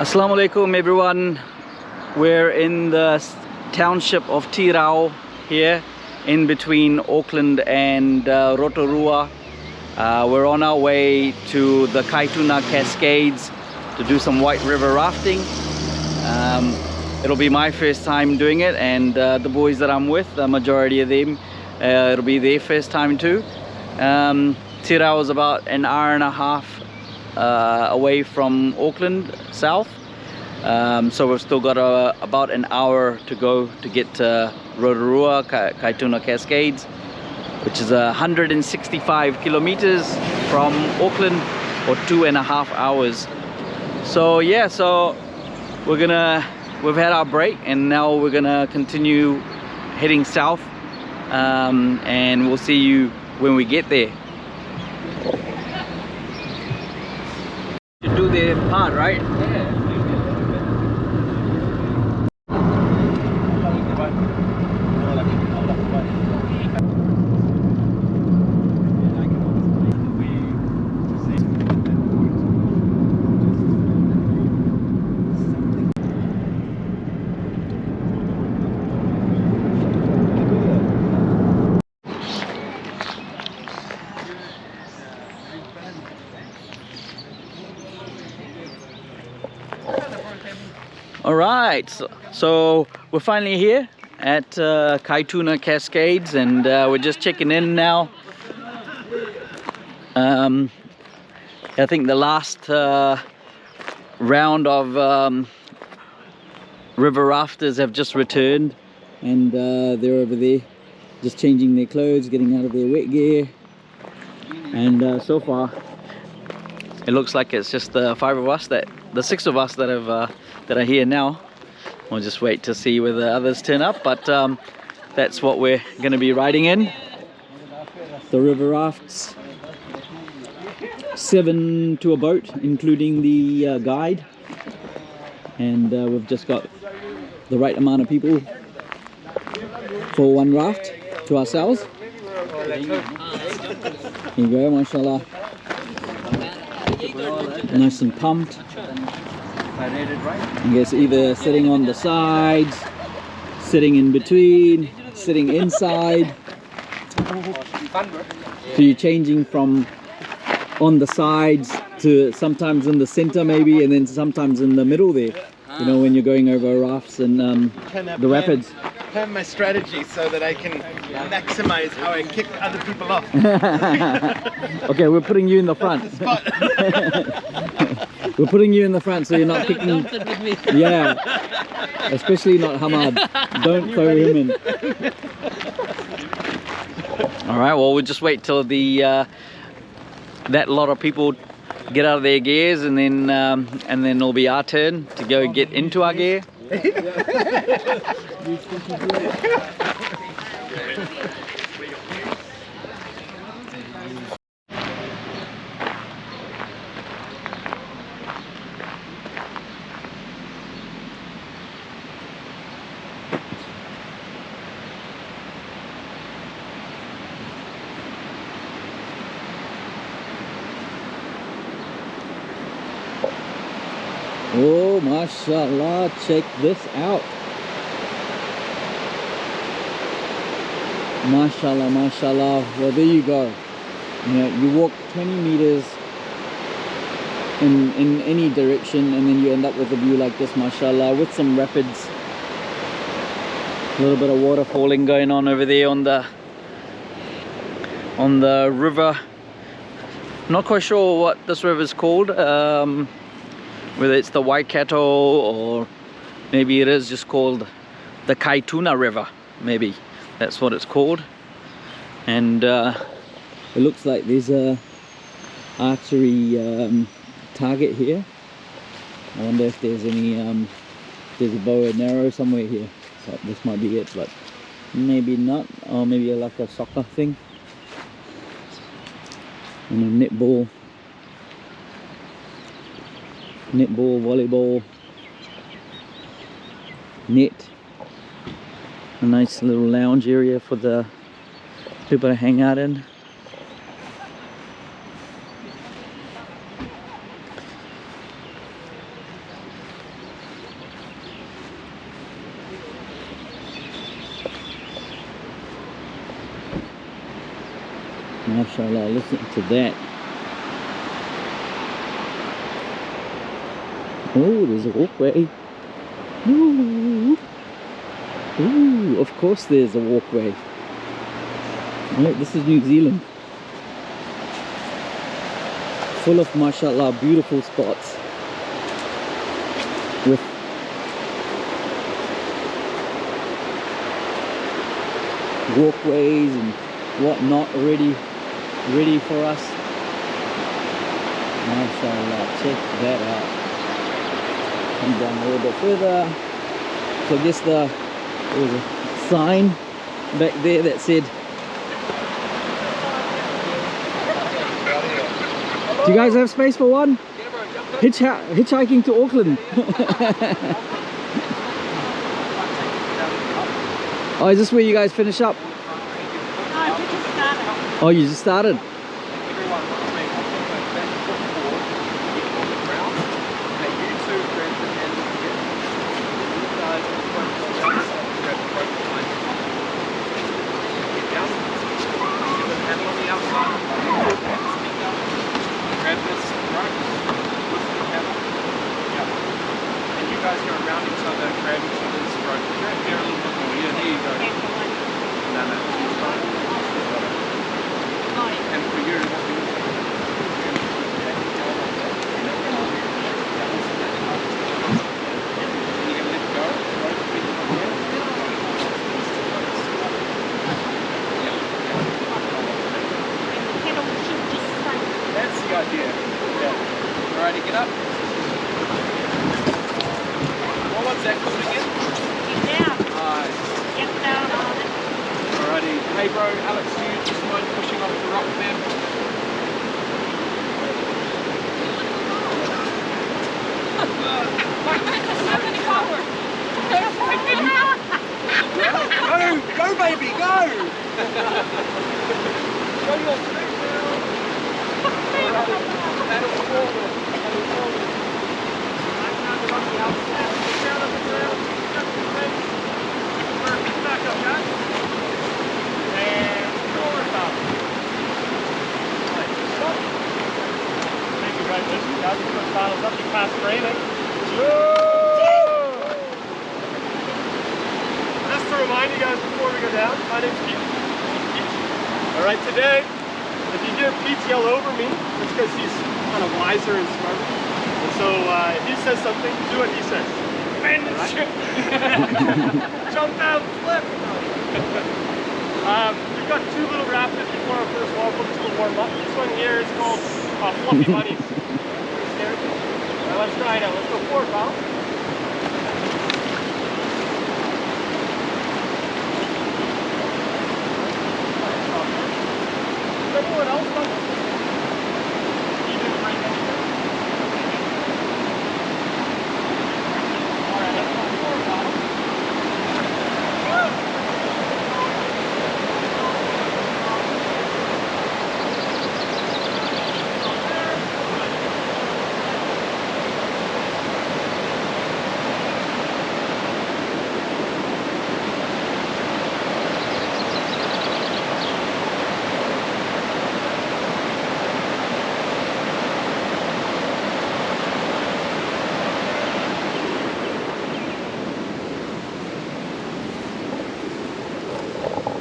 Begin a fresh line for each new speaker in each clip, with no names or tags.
Assalamu alaikum everyone. We're in the township of Tirau here in between Auckland and Rotorua. We're on our way to the Kaituna Cascades to do some white river rafting. It'll be my first time doing it, and the boys that I'm with, the majority of them, it'll be their first time too. Tirau is about an hour and a half away from Auckland south, so we've still got about an hour to go to get to Rotorua, Kaituna Cascades, which is 165 kilometers from Auckland, or 2.5 hours. So yeah, so we've had our break and now we're gonna continue heading south, and we'll see you when we get there. You do the part, right? Yeah. All right, so we're finally here at Kaituna Cascades, and we're just checking in now. I think the last round of river rafters have just returned, and they're over there just changing their clothes, getting out of their wet gear, and so far it looks like it's just the six of us that are here now. We'll just wait to see where the others turn up, but that's what we're going to be riding in. The river rafts, 7 to a boat, including the guide, and we've just got the right amount of people for one raft to ourselves. Here you go, mashallah. Nice and pumped. I guess either sitting on the sides, sitting in between, sitting inside. So you're changing from on the sides to sometimes in the center maybe, and then sometimes in the middle there. You know, when you're going over rafts and the rapids.
Plan my strategy so that I can maximize how I kick other people off.
Okay, we're putting you in the front. We're putting you in the front so you're not kicking.
Don't sit with me.
Yeah, especially not Hamad. Don't throw him in. All right, well, we'll just wait till that lot of people get out of their gears, and then it'll be our turn to go get into our gear. Oh, mashallah, check this out. Mashallah, mashallah. Well, there you go. You know, you walk 20 meters in any direction, and then you end up with a view like this, mashallah, with some rapids. A little bit of water falling going on over there on the river. Not quite sure what this river is called. Whether it's the Waikato, or maybe it is just called the Kaituna River, maybe that's what it's called. And it looks like there's a archery target here. I wonder if there's any there's a bow and arrow somewhere here, so this might be it, but maybe not. Or maybe like a soccer thing, and a netball, volleyball, net. A nice little lounge area for the people to hang out in. MashaAllah, listen to that. Oh, there's a walkway. Ooh. Ooh, of course there's a walkway. Right, this is New Zealand. Full of, mashallah, beautiful spots. With walkways and whatnot ready for us. MashaAllah, check that out. Come down a little bit further. So I guess there was a sign back there that said, do you guys have space for one? Hitchhiking to Auckland. Oh, is this where you guys finish up?
No, we just started.
Oh, you just started?
Hey bro, Alex, do you just mind pushing off the rock there? Go baby, go! Show your strength now! Paddle forward, paddle forward. Back on the outside, down on the ground, up the face. Back up, guys. And forward up. Stop. Thank you very much. Guys, you put paddles up, you pass breathing. Just to remind you guys before we go down, my name's Pete. Alright, today, if you hear Pete yell over me, it's because he's kind of wiser and smarter. And so if he says something, do what he says. Bend the ship. Jump down, flip. We've got two little rafters before our first walk-up to warm up. This one here is called Fluffy Bunnies. Pretty scared? Alright, let's try it out. Let's go forward, pal. Is anyone else on this? You do it right now. Alright, let's go forward, pal.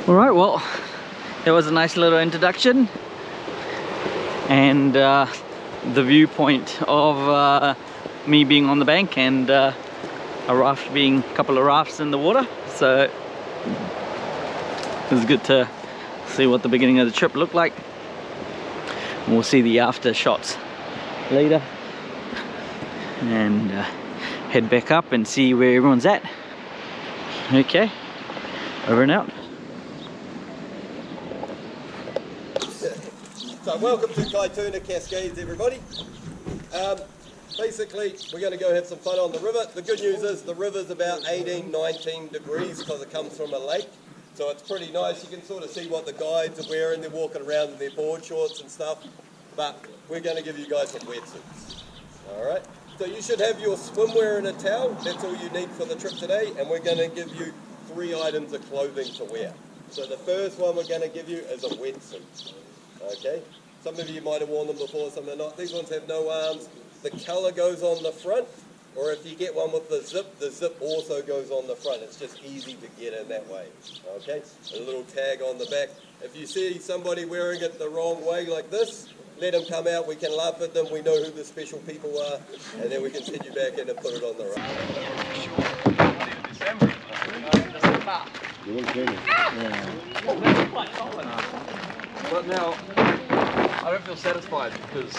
Alright, well, it was a nice little introduction, and the viewpoint of me being on the bank and a couple of rafts in the water. So it was good to see what the beginning of the trip looked like. We'll see the after shots later and head back up and see where everyone's at. Okay, over and out.
So welcome to Kaituna Cascades, everybody. Basically, we're going to go have some fun on the river. The good news is the river's about 18, 19 degrees because it comes from a lake. So it's pretty nice. You can sort of see what the guides are wearing. They're walking around in their board shorts and stuff. But we're going to give you guys some wetsuits. All right? So you should have your swimwear and a towel. That's all you need for the trip today. And we're going to give you 3 items of clothing to wear. So the first one we're going to give you is a wetsuit. Okay, some of you might have worn them before, some are not. These ones have no arms. The colour goes on the front, or if you get one with the zip also goes on the front. It's just easy to get in that way. Okay, a little tag on the back. If you see somebody wearing it the wrong way like this, let them come out, we can laugh at them, we know who the special people are, and then we can send you back in and put it on the raft.
But now, I don't feel satisfied because...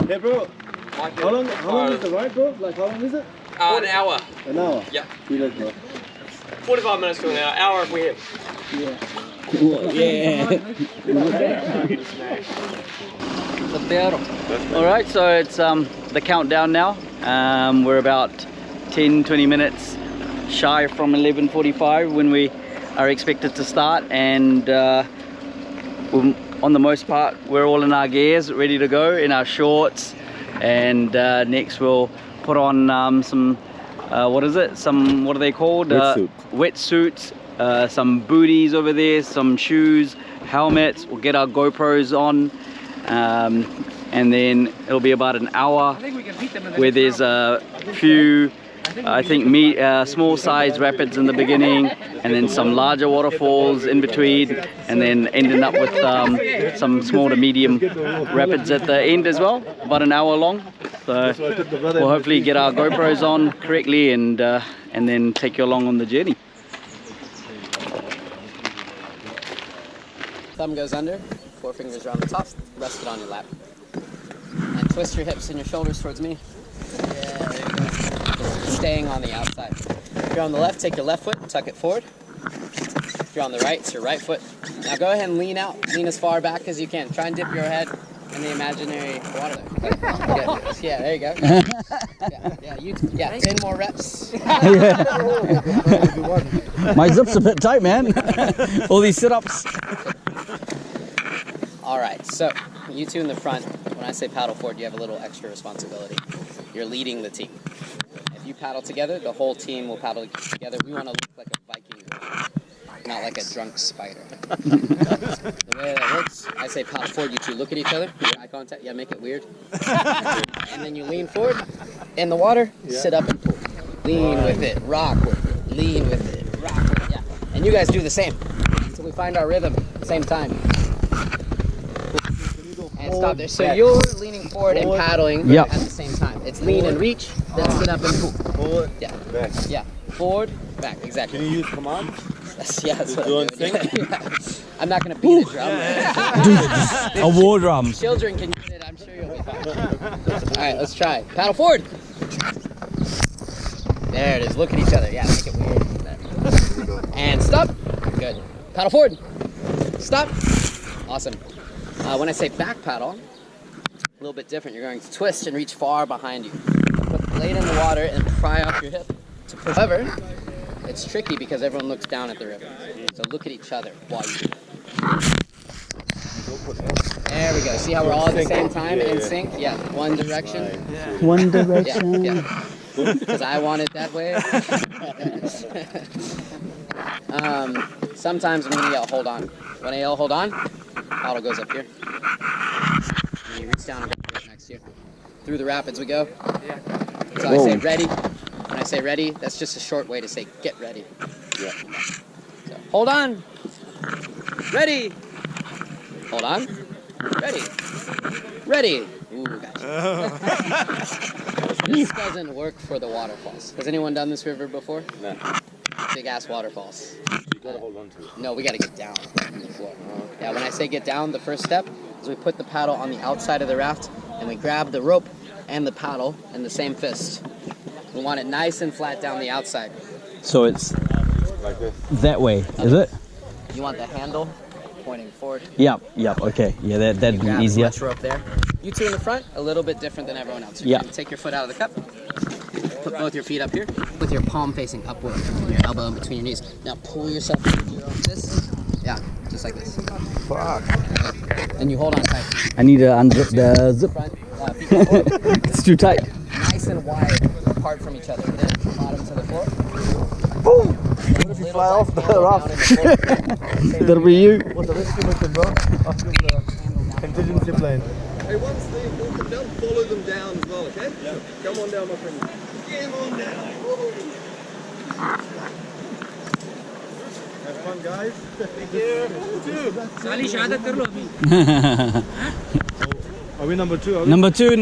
Yeah, bro. How long is the ride, bro? Like, how long is it?
An hour.
An hour?
Yeah.
You look, bro.
45 minutes to an hour if we hit.
Yeah.
Alright, so it's the countdown now. We're about 10-20 minutes shy from 11:45 when we are expected to start, and on the most part we're all in our gears, ready to go, in our shorts, and next we'll put on some what are they called? Wetsuits, some booties over there, some shoes, helmets. We'll get our GoPros on, and then it'll be about an hour where there's a few, I think, small size rapids in the beginning, and then some larger waterfalls in between, and then ending up with some small to medium rapids at the end as well, about an hour long. So we'll hopefully get our GoPros on correctly and then take you along on the journey.
Thumb goes under, 4 fingers around the top, rest it on your lap. And twist your hips and your shoulders towards me. Yeah, there you go. Staying on the outside. If you're on the left, take your left foot, tuck it forward. If you're on the right, it's your right foot. Now go ahead and lean out. Lean as far back as you can. Try and dip your head in the imaginary water there. Yeah, there you go. Yeah, 10 more reps.
My zip's a bit tight, man. All these sit-ups.
All right, so you two in the front, when I say paddle forward, you have a little extra responsibility. You're leading the team. If you paddle together, the whole team will paddle together. We want to look like a Viking group, not like a drunk spider. The way that works, I say paddle forward, you two look at each other, make eye contact, yeah, make it weird. And then you lean forward, in the water, sit up and pull. Lean with it, rock with it, lean with it, rock with it, yeah. And you guys do the same, until we find our rhythm at the same time. And stop there. So you're leaning forward and paddling at the same time. It's lean and reach, then sit up and pull. Forward, back. Yeah, forward, back, exactly.
Can you use command?
Yeah, that's what I'm doing. Yeah. I'm not going to beat a drum.
Dude, a war drum.
Children can get it, I'm sure you'll be fine. Alright, let's try. Paddle forward. There it is, look at each other. Yeah, make it weird. And stop. Good. Paddle forward. Stop. Awesome. When I say back paddle, a little bit different. You're going to twist and reach far behind you. Put the blade in the water and pry off your hip to push. However, it's tricky because everyone looks down at the river. So look at each other while you do it. There we go. See how we're all at the same time in sync? Yeah, one direction.
One direction.
Yeah. Because I want it that way. Sometimes I'm going to yell, hold on. When I yell, hold on, paddle goes up here. And you reach down and go next year. Through the rapids we go. So I say ready. When I say ready, that's just a short way to say get ready. So, hold on. Ready. Hold on. Ready. Ready. Ooh, guys. This doesn't work for the waterfalls. Has anyone done this river before? No. Big ass waterfalls.
You gotta hold on to it.
No, we gotta get down from the floor. Yeah, when I say get down, the first step is we put the paddle on the outside of the raft and we grab the rope and the paddle in the same fist. We want it nice and flat down the outside.
So it's
Like this.
that way, is it?
You want the handle pointing forward.
Yep, okay. Yeah, that'd be easier.
Much rope there. You two in the front, a little bit different than everyone else.
Yeah.
Take your foot out of the cup. Put both your feet up here with your palm facing upward and your elbow in between your knees. Now pull yourself into your own fist. Yeah, just like this.
Fuck.
And you hold on tight.
I need to unzip the zip.
Front, feet forward.
It's too tight.
Nice and wide apart from each other. Then bottom to the floor.
Boom! What if you fly off the raft?
That'll be you.
What the rescue mission, bro? Contingency plan.
Hey, once they walk them down, follow them down as well, okay? Yeah. Come on down, my friend. Come on down.
Have fun, guys.
Thank you.
Are we number 2?
Number two.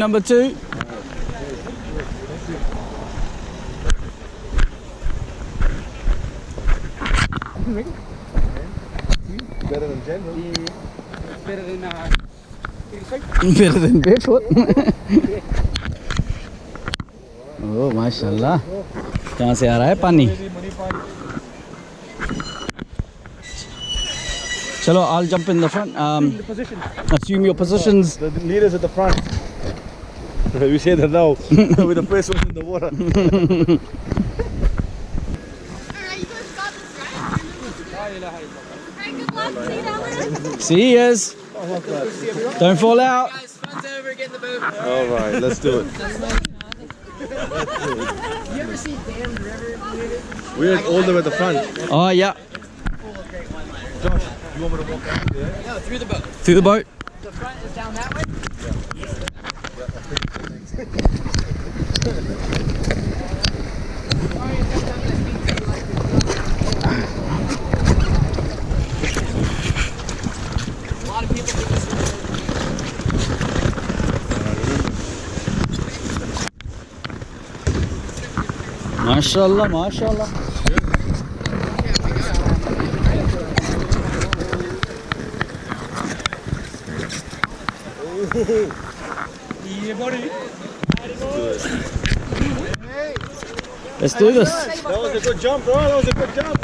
Better than general.
Better than barefoot. Oh, माशाल्लाह. कहाँ से आ रहा है पानी? Chalo, I'll jump in the front. Assume your positions.
The leaders at the front. We say that now. We're the first ones in the water.
Alright, you guys got this, right? Alright, good luck. See you down there.
See yous. Don't fall out.
Guys, fun's over, get in the boat.
All right, let's do it.
You ever see Damned River?
We're all the way at the front.
Oh yeah.
Josh, you want me to walk out there?
No, through the boat.
Through the boat.
The front is down that way? A lot of people think this is
MashaAllah, MashaAllah. Let's do this.
That was a good jump, bro. That was a good jump.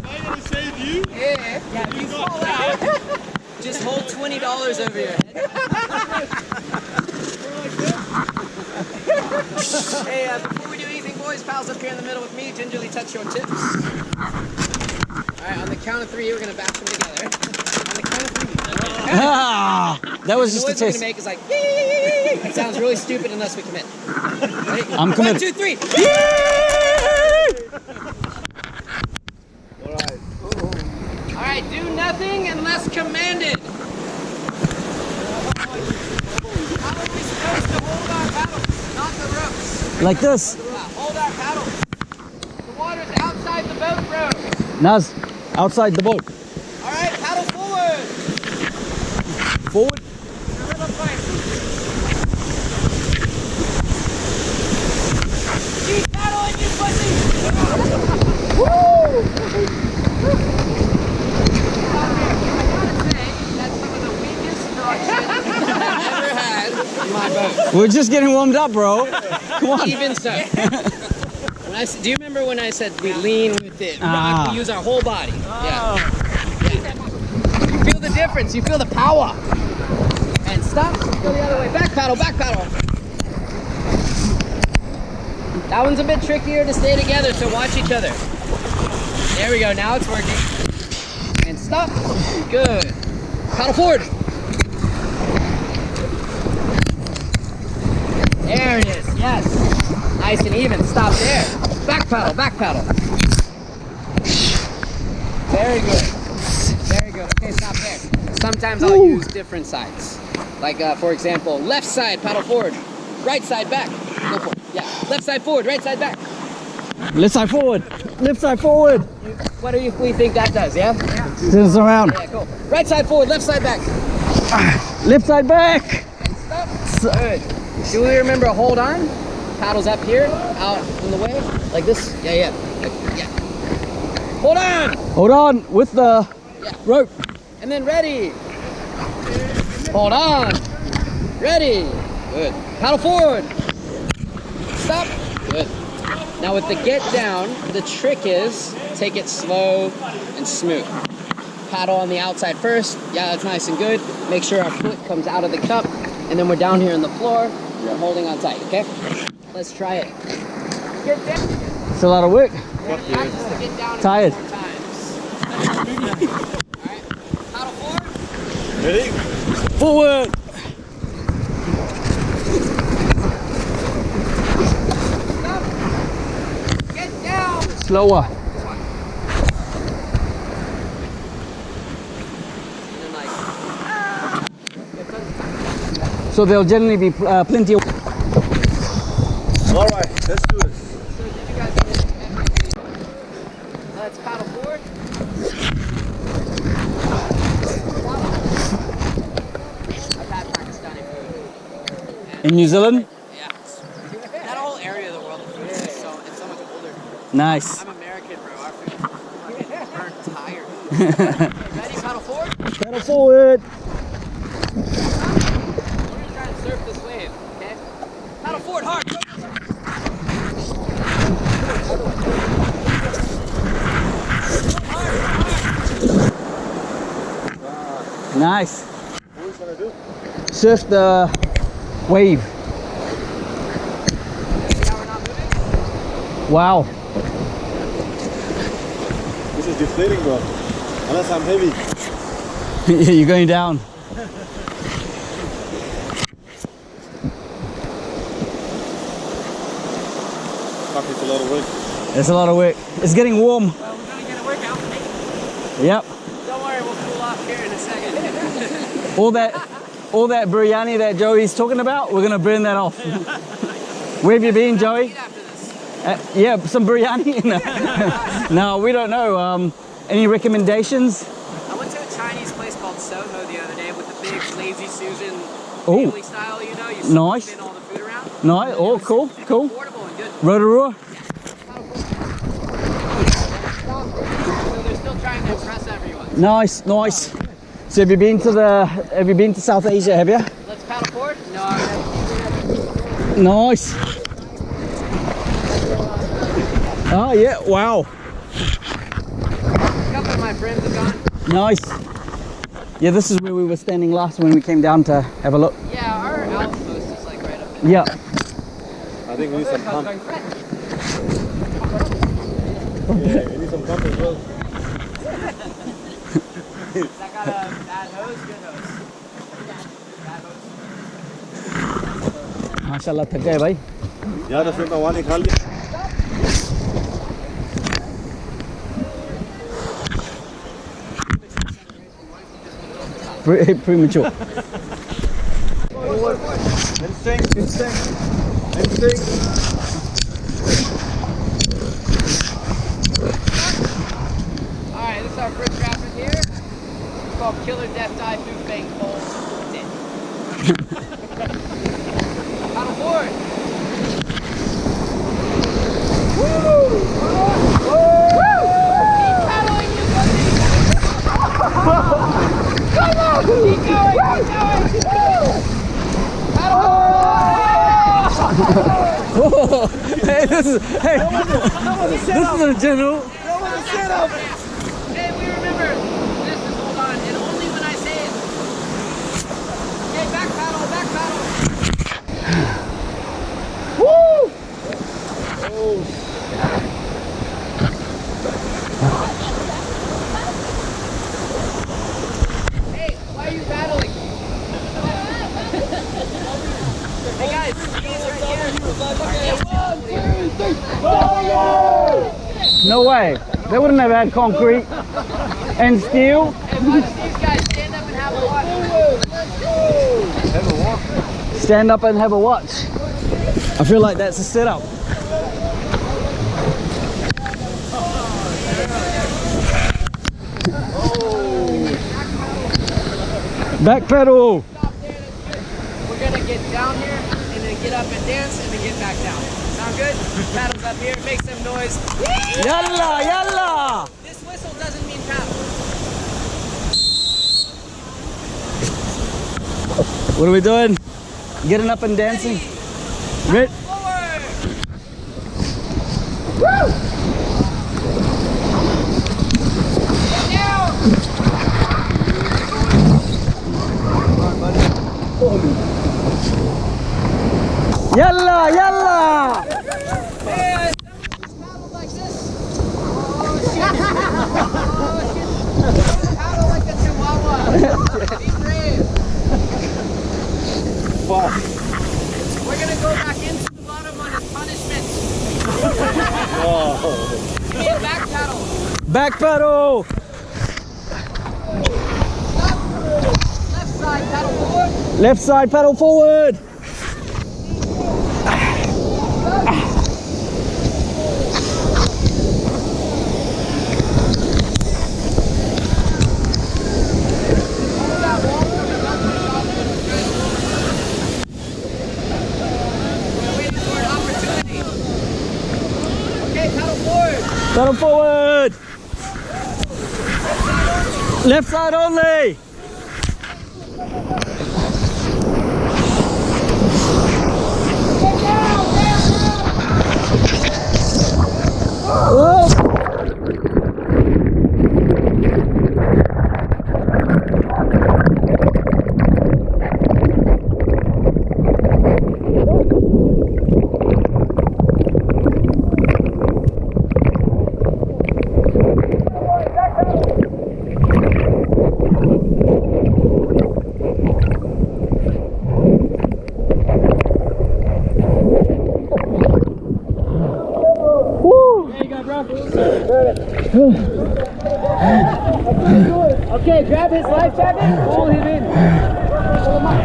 Yeah, if you fall out, just hold $20 over your head. Hey, before we do anything, boys, pals up here in the middle with me, gingerly touch your tips. Alright, on the count of 3, we're going to bash them together. On the count of 3.
Ah, that was
The
just a
noise we're going to
test.
make is like, yay! It sounds really stupid unless we commit. Ready?
I'm committed.
1, 2, 3. Alright, do nothing unless commanded. How are we supposed to hold our paddles, not the ropes?
Like this.
Hold our paddles. The water's outside the boat, bro.
Naz, outside the boat.
Alright, paddle forward.
Forward.
Keep paddling, you pussy!
We're just getting warmed up, bro. Come on.
Even so. Do you remember when I said we lean with it?
Ah.
We use our whole body. Yeah. You feel the difference. You feel the power. And stop. Go the other way. Back paddle. Back paddle. That one's a bit trickier to stay together, so watch each other. There we go. Now it's working. And stop. Good. Paddle forward. There it is, yes. Nice and even, stop there. Back paddle, back paddle. Very good. Very good, okay, stop there. Sometimes I'll use different sides. Like, for example, left side, paddle forward. Right side, back. Go for it, yeah. Left side forward, right side, back.
Left side forward. Left side forward.
What do we think that does, yeah?
Turn us around.
Yeah, cool. Right side forward, left side back.
Left side back.
Stop. Good. Do we remember hold on? Paddles up here, out in the way, like this. Yeah. Like, yeah. Hold on.
Hold on with the rope.
And then ready. Hold on. Ready. Good. Paddle forward. Stop. Good. Now with the get down, the trick is take it slow and smooth. Paddle on the outside first. Yeah, that's nice and good. Make sure our foot comes out of the cup. And then we're down here on the floor. We're holding on tight, okay? Let's try it. Get down.
It's a lot of work.
Practice to get down
Tired.
4 times. Alright. Paddle forward.
Ready?
Forward.
Stop. Get down.
Slower.
And then like,
So there'll generally be plenty of...
All right, let's do it.
So did you guys get let's paddle forward. I've had Pakistani food.
In New Zealand?
Yeah. That whole area of the world, the food is so much older.
Nice.
I'm American, bro. Our food is fucking burnt tired. Ready, paddle forward?
Paddle forward.
We're gonna try and surf this wave, okay? Paddle forward hard.
Nice.
What are we gonna do?
Surf the wave.
See how we're not moving?
Wow.
This is deflating, bro. Unless I'm heavy.
You're going down.
Fuck, it's a lot of work.
It's a lot of work. It's getting warm.
Well, we're gonna get a workout.
Yep.
Don't worry, we'll cool off here in a second.
All that biryani that Joey's talking about, we're gonna burn that off. Where have you been, Joey?
Eat after this.
Yeah, some biryani. No, we don't know. Any recommendations?
I went to a Chinese place called Soho the other day with the big lazy Susan
Ooh.
family style, you know, you
Nice.
spin all the food around.
No. Oh, cool, cool.
Affordable and good.
Rotorua.
So they're still trying to impress everyone.
Nice, nice. So have you been to South Asia? Have you?
Let's paddle forward. No, I'm
Nice. Oh yeah! Wow.
a couple of my friends have gone.
Nice. Yeah, this is where we were standing last when we came down to have a look.
Yeah, our outpost is like right up there.
Yeah.
I think we need some pump. Yeah, we need some pump as well.
That got a bad hose, good hose. Bad hose.
माशाल्लाह थक गए भाई.
यार दस minute में वहाँ निकाल लिया.
Premature.
Instinct.
Alright, this is our first rapid here. It's called Killer Death Dive through Fake Holes. Paddle forward. Keep paddling, you Come on! Keep going! Paddle!
Hey, this is a general.
Hey, we remember. This is, hold on, and only when I say it. Okay, back paddle, back paddle.
Woo!
Hey, why are you paddling? Hey guys, these right here.
No way. They wouldn't have had concrete and steel.
Hey, watch these guys stand up and have a watch.
Stand up and have a watch. I feel like that's a setup. Back pedal.
Stop there, that's good. We're gonna get down here and then get up and dance and then get back down. Sound good? Paddles up here, make some noise.
Yalla, yalla.
This whistle doesn't mean paddle.
What are we doing? Getting up and dancing. Red.
Forward.
Yalla, yalla.
Hey, paddle like this. Oh shit. Oh shit. Paddle like a chihuahua. Be brave.
Fuck.
We're gonna go back into the bottom on his punishment.
Oh.
We need a back paddle.
Back pedal.
Left side paddle forward.
Left side, paddle forward. Paddle forward. Left side only. Whoa.
Okay, grab his life jacket, pull him in. Pull him up.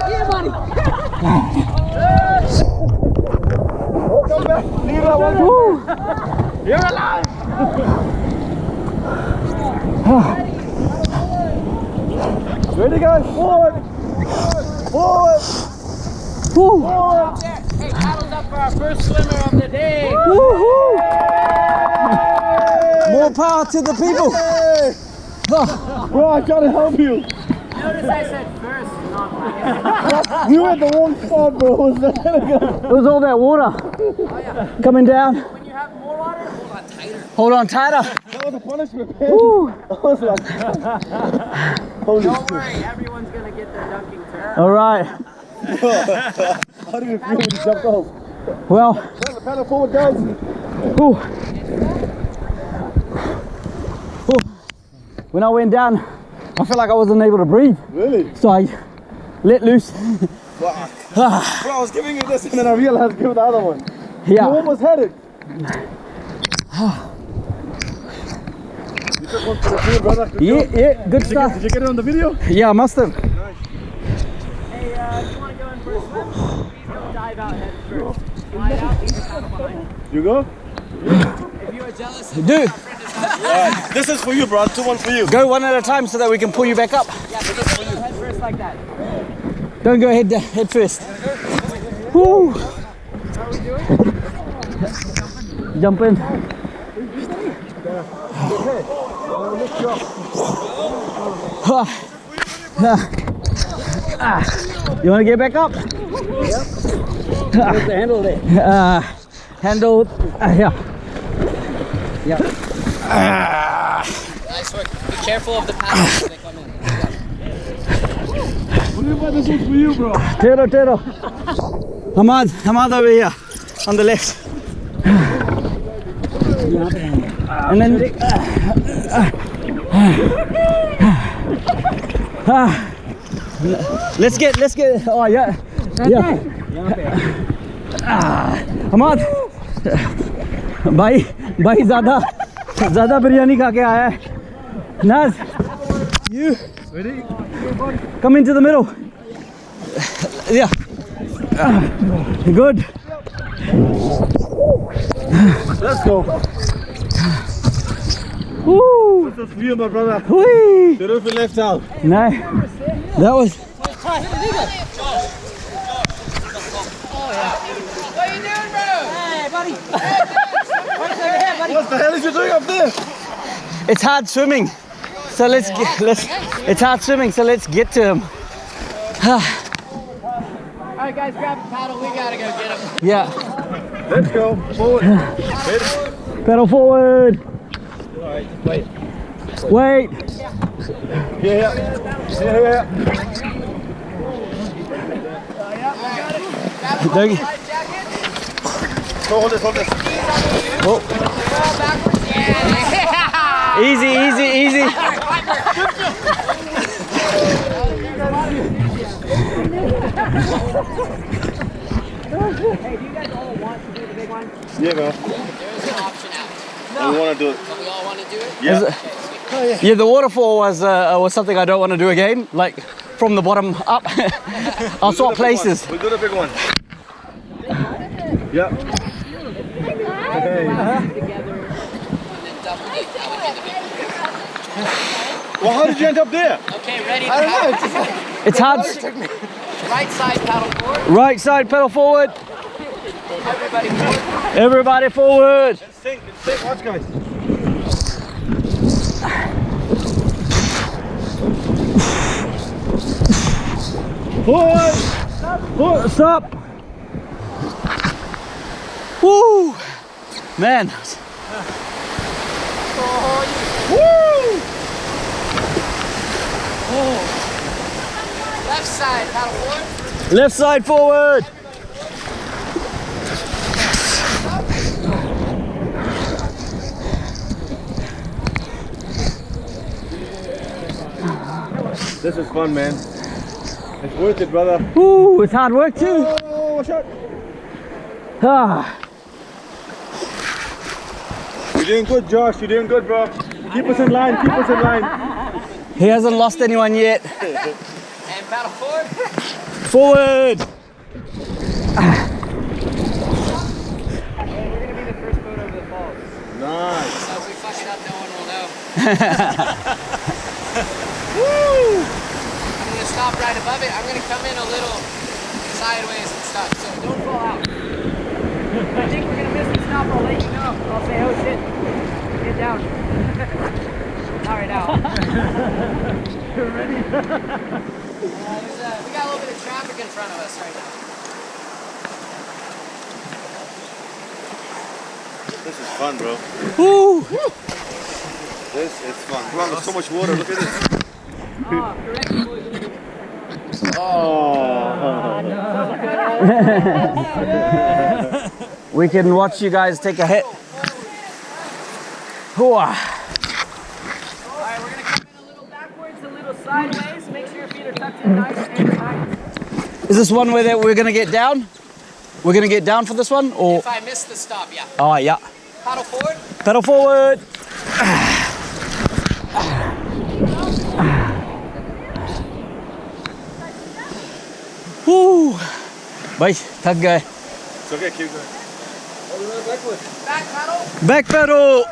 Yeah, buddy.
Come back. Leave that one. You're alive. Ready, guys? Forward. Forward. Forward.
Hey, paddles up for our first swimmer of the day.
More power to the people.
Bro, I tried to help you.
Notice I said first, not last.
You were at the wrong spot, bro. It
was all that water coming down.
When you have more water, hold on tighter.
Hold on tighter.
That was a punishment, man. I was like, holy
Don't worry, everyone's gonna get their dunking turn.
All right.
How did it feel when you jumped off?
Well.
Paddle forward, guys.
Ooh. Ooh. When I went down, I felt like I wasn't able to breathe.
Really?
So I let loose.
Fuck. Bro, I was giving you this and then I realized give the other one.
Yeah.
You almost had it. You took one for the field, brother. Good job.
Yeah, good stuff.
Did you get it on the video?
Yeah, I must have.
Hey, if you want to go in for a swim, please don't dive out head first. Slide out, you can paddle behind.
You go?
If you are jealous,
Dude,
Alright, this is for you, bro. 2-1 for you.
go one at a time so that we can pull you back up.
yeah, but just go head first like that.
Don't go head first. Woo.
How are we doing?
Jump in. You want to get back up? Yep.
Where's the handle there?
Handle, yeah. Yeah.
Nice work. Be careful of the paddles as they come in.
This one's for you, bro.
Tero. Hamad over here on the left. And then let's get oh yeah. Hamad भाई ज़्यादा बिरयानी खा के आया है. Naz, you
ready?
come into the middle. Yeah. Good.
Let's go.
Woo.
This is for you, my brother.
Whee.
The roof left out.
No, that was.
What are you doing, bro? Hey, buddy.
What the hell is you doing up there?
It's hard swimming, so let's. It's hard swimming, so let's get to him.
Alright, guys, grab a paddle. We gotta go get him.
Yeah.
Let's go. Forward.
Pedal forward.
Alright, wait.
Wait.
Yeah.
Dougie.
Hold this.
Oh. Easy.
Hey, do you guys all want to do the big one?
Yeah, bro.
There's an option out.
And we want to do it.
So we all want to do it?
Yeah.
Is it- Yeah, the waterfall was something I don't want to do again. Like from the bottom up. I'll swap places.
We'll do the big one. Yeah. Hey. Well, how did you end up there?
Okay, ready to
I don't know.
paddle?
It's hard.
Right side paddle forward.
Right side pedal forward.
Everybody forward.
Everybody forward.
Sink. Watch, guys.
Forward. Forward. Stop. Woo. Man.
Left side paddle forward.
Left side forward.
This is fun, man. It's worth it, brother.
Woo. It's hard work too.
Oh, watch out.
Ah.
You're doing good, Josh. You're doing good, bro. Keep us in line. Keep us in line.
He hasn't lost anyone yet.
And paddle forward.
Forward.
We're going to be the first boat over the falls.
Nice.
So if we fuck it up, no one will know.
Woo.
I'm going to stop right above it. I'm going to come in a little sideways and stuff. So don't fall out. If I think we're going to miss the stop, I'll let you know. I'll say, oh shit, get down. Not right now.
You're ready.
We got a little bit of traffic in front of us right now.
This is fun, bro.
Woo.
This is fun. Wow, there's so much water. Look at this.
We can watch you guys take a hit. Hooah.
Alright, we're going to come in a little backwards, a little sideways. Make sure your feet are tucked in nice and tight.
Is this one where we're gonna get down? We're gonna get down for this one, or?
If I miss the stop, yeah.
Oh yeah.
Paddle forward.
Pedal forward. Woo. Bye. Thak gaye.
It's okay, keep going.
Back paddle.
Back pedal.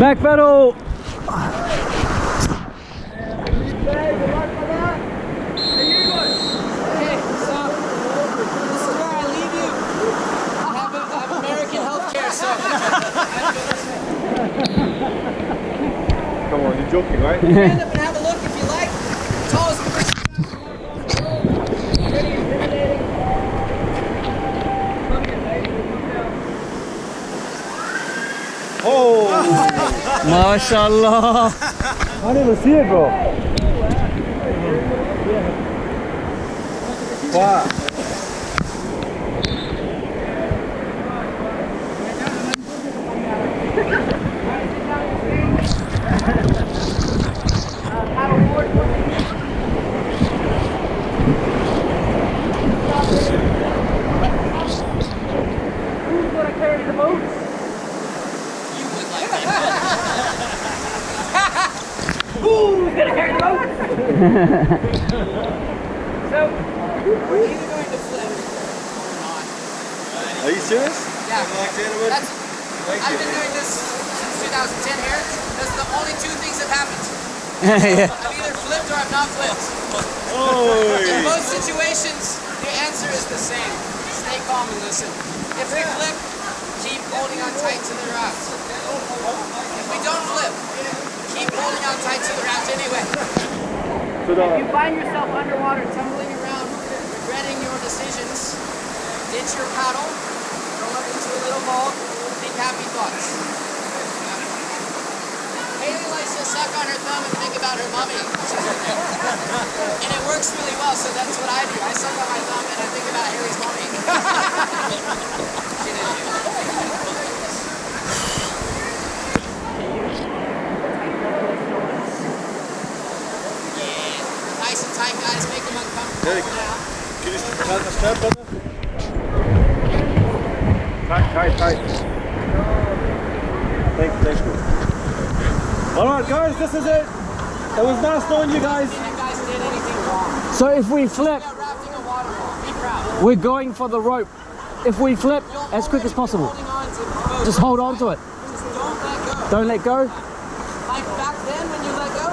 Back pedal.
Okay, so this is where I leave you. I have American healthcare, so.
Come on, you're joking, right?
Stand up and have a look if you like. Tallest person. Pretty intimidating.
Oh!
MashaAllah.
I didn't even see it, bro. Wow.
Who's gonna carry the boat? You would like that. Who's gonna carry the boat? So, we're either going to flip or not.
Are you serious?
Yeah.
That's,
I've been doing this since 2010 here. That's the only two things that happened.
Yeah.
I've either flipped or I've not flipped.
Oh!
In both situations, the answer is the same. Stay calm and listen. If we flip, keep holding on tight to the raft. If we don't flip, keep holding on tight to the raft anyway.
So
If you find yourself underwater, tumbling around, regretting your decisions, ditch your paddle, roll up into a little ball, think happy thoughts. Haley likes to suck on her thumb and think about her mommy. And it works really well, so that's what I do. I suck on my thumb and I think about Haley's mommy. She didn't do Yeah. Nice and tight, guys. Make them uncomfortable now.
Can you cut the strap, brother? Tight. Thank you. Alright guys, this is it. It was nice knowing you guys.
So if we flip,
Rafting a waterfall. Be proud.
we're going for the rope. If we flip as quick as possible, just hold on to it.
Just don't let go.
Don't let go.
Like back then when you let go,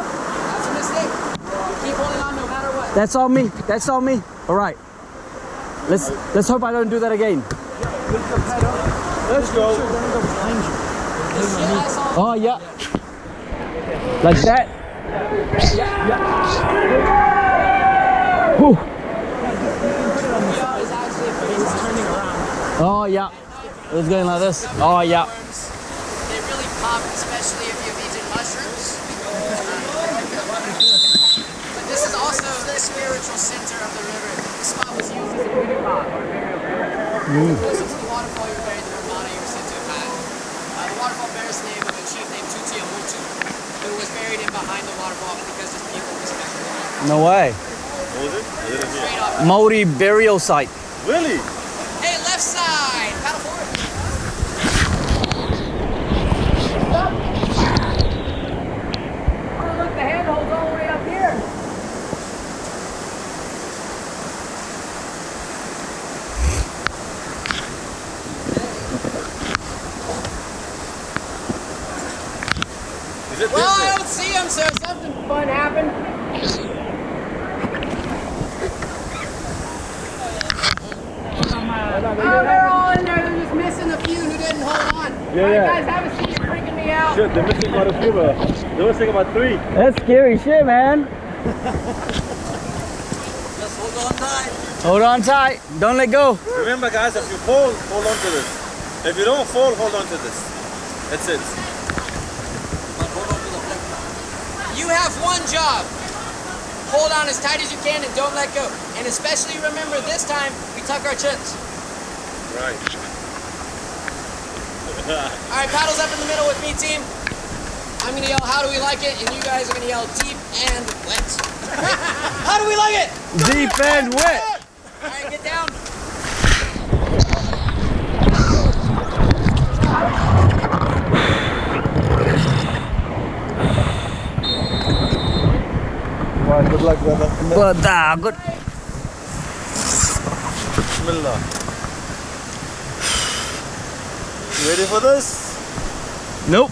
that's a mistake. You keep holding on no matter what.
That's on me. That's on me. All right. Let's hope I don't do that again.
Let's go.
This shit I saw.
Oh yeah. Like that. Whew.
Is actually turning around.
Oh yeah. It was going like this. Oh yeah.
They really pop, especially if you've eaten mushrooms. But this is also the spiritual center of the river. This spot was used as a beauty pot. Closer to the waterfall, you're buried in the Ramana you're said to have had. The waterfall bears the name of a chief named Tutia Hutu, who was buried in behind the waterfall because his people respected him.
No way.
What was it?
Straight off.
Maori burial site.
Really?
Hey, left side! Paddle forward. Oh, look, the handhold's all the way up here.
Is it
Well, I don't see him, so something fun happened. Oh, they're all in there. They're just missing a few who didn't hold on.
Yeah,
All right,
yeah.
guys, have a seat. You're freaking me out.
Shit, they're missing quite a few. They're missing about 3.
That's scary shit, man.
Just hold on tight.
Hold on tight. Don't let go.
Remember guys, if you fall, hold on to this. If you don't fall, hold on to this. That's it.
You have one job. Hold on as tight as you can and don't let go. And especially remember this time, we tuck our chins.
Right.
All right, paddles up in the middle with me, team. I'm gonna yell, how do we like it? And you guys are gonna yell, deep and wet. How do we like it?
Deep and wet.
All right, get down.
Right, good luck brother.
But good.
Bismillah. You ready for this?
Nope.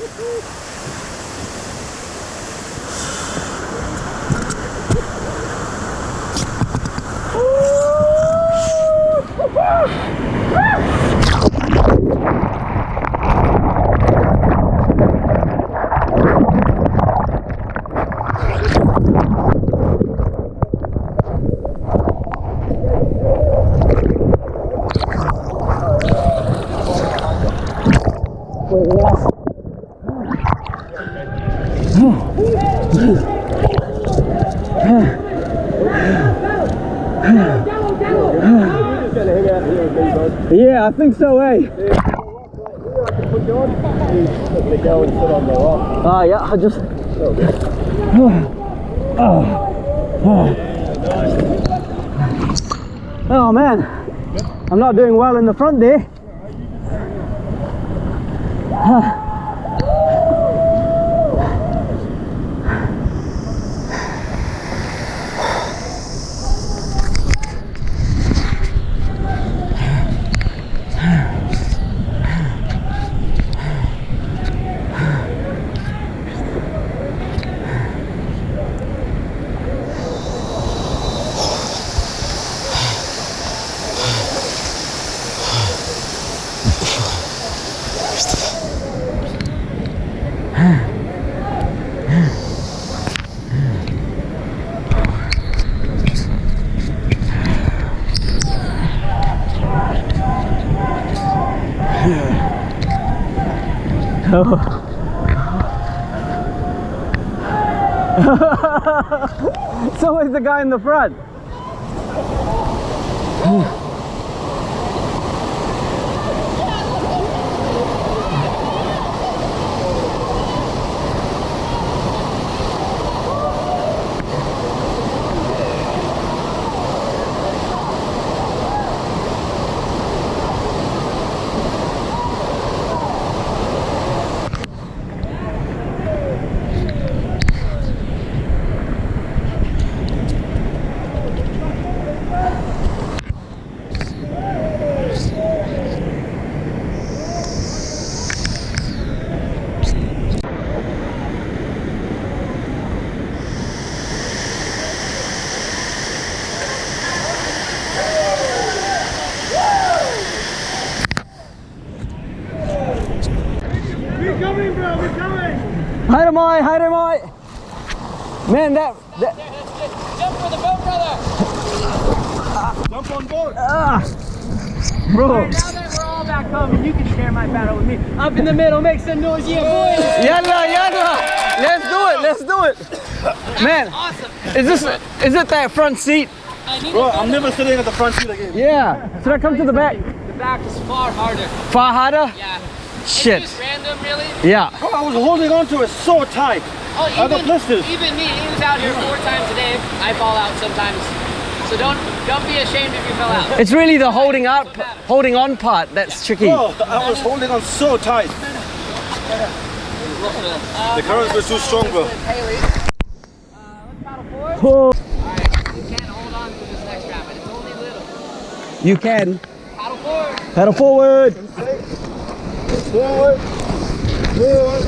Yeah, I think so, eh? Oh, yeah, I just... Oh, man. I'm not doing well in the front there. It's always the guy in the front. Hi, Ramai. Hi, Ramai. Man, that
Jump for the boat, brother!
Jump on board.
bro.
Now that we're all back home, and you can share my battle with me. Up in the middle, make some noise, yeah, boys!
Yalla, yalla. Let's do it. Let's do it. Man,
Awesome!
is it that front seat?
Bro, I'm never sitting at the front seat again.
Yeah. Should I come to the back?
The back is far harder.
Far harder?
Yeah.
Shit.
It's just random, really.
Yeah.
Bro, I was holding on to it so tight.
Oh,
I got blisters.
even me, he was out here 4 times a day. I fall out sometimes. So don't be ashamed if you fell out.
It's really the holding on part that's tricky.
Bro, I was holding on so tight. The currents were too strong, bro.
Let's paddle forward.
Oh,
Alright, you can't hold on to this next rapid. It's only little.
you can.
Paddle forward.
Paddle forward.
Forward. Forward.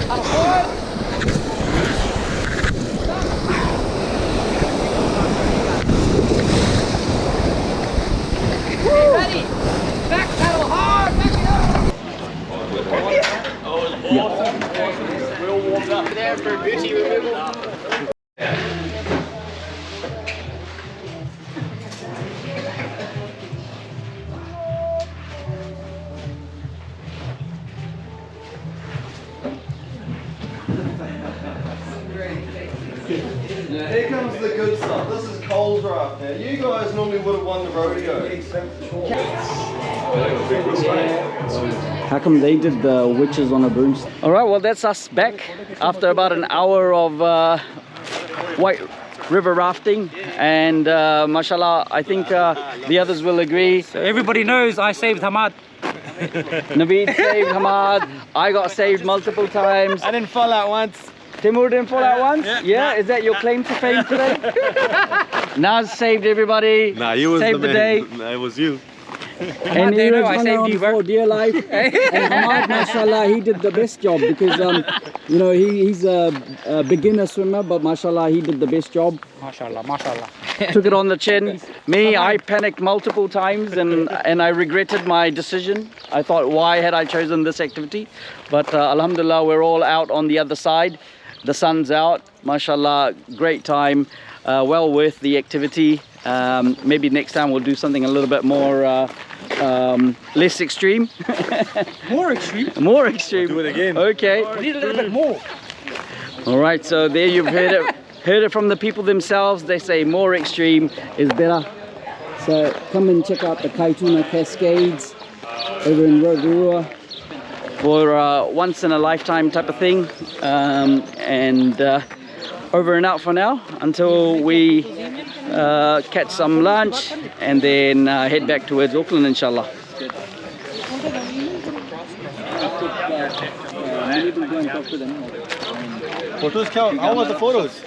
Paddle forward. Okay, ready. Back paddle hard. Back it up. Real warmed up there for booty removal.
Now here comes the good stuff. This is Cole's raft. Now you guys normally would have won the rodeo.
How come they did the witches on a broomstick? All right, well that's us back after about an hour of white river rafting, and mashallah, I think the others will agree.
So everybody knows I saved Hamad.
Naveed saved Hamad. I got saved multiple times.
I didn't fall out once.
Timur didn't fall out once? Yeah? Is that your claim to fame today? Naz saved everybody.
Nah, you was
saved the day.
Nah, it was you.
And
they
he
know
was
I
hung
saved
on
you,
for dear life. And Hamad, mashallah, he did the best job because, you know, he's a beginner swimmer, but mashallah, he did the best job.
MashaAllah, MashaAllah.
Took it on the chin. Me, I panicked multiple times and I regretted my decision. I thought, why had I chosen this activity? But alhamdulillah, we're all out on the other side. The sun's out, mashallah, great time, well worth the activity. Maybe next time we'll do something a little bit more less extreme.
More extreme.
More extreme.
Do it again.
Okay.
We need a little bit more.
All right, so there you've heard it. Heard it from the people themselves. They say more extreme is better. So come and check out the Kaituna Cascades over in Rotorua for once in a lifetime type of thing. Over and out for now until we catch some lunch and then head back towards Auckland, inshallah.
Photos count. How was the photos?